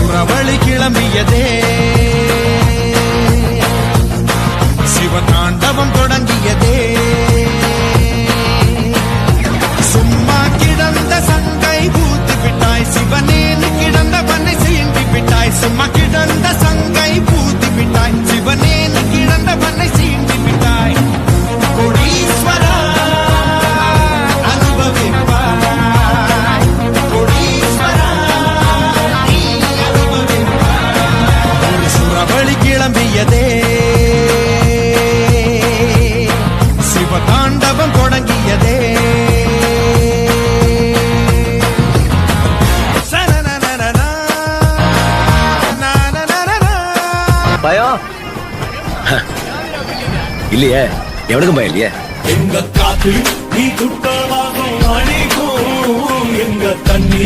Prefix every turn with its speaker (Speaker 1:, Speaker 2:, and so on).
Speaker 1: சுரவழி கிளம்பியதே சிவதாண்டவம் தொடங்கியதே சும்மா கிடந்த சங்கை பூத்து விட்டாய் சிவனேனு கிடந்த பண்ணை சீண்டி விட்டாய் சும்மா கிடந்த சங்கை பூத்து விட்டாய் சிவனேனு கிடந்த பண்ணை சீண்டி விட்டாய் கோடீஸ்வரா அனுபவிப்பாய் கோடீஸ்வரா நீ அனுபவிப்பாய் ஒரு சுரவழி கிளம்பியதே சிவதாண்டவம் தொடங்கியதே
Speaker 2: பயம் இல்லையே, எவனுக்கும் பயம் இல்லையே.
Speaker 3: எங்க காத்து நீ துட்டவாகும் அணிக்கும் எங்க தண்ணி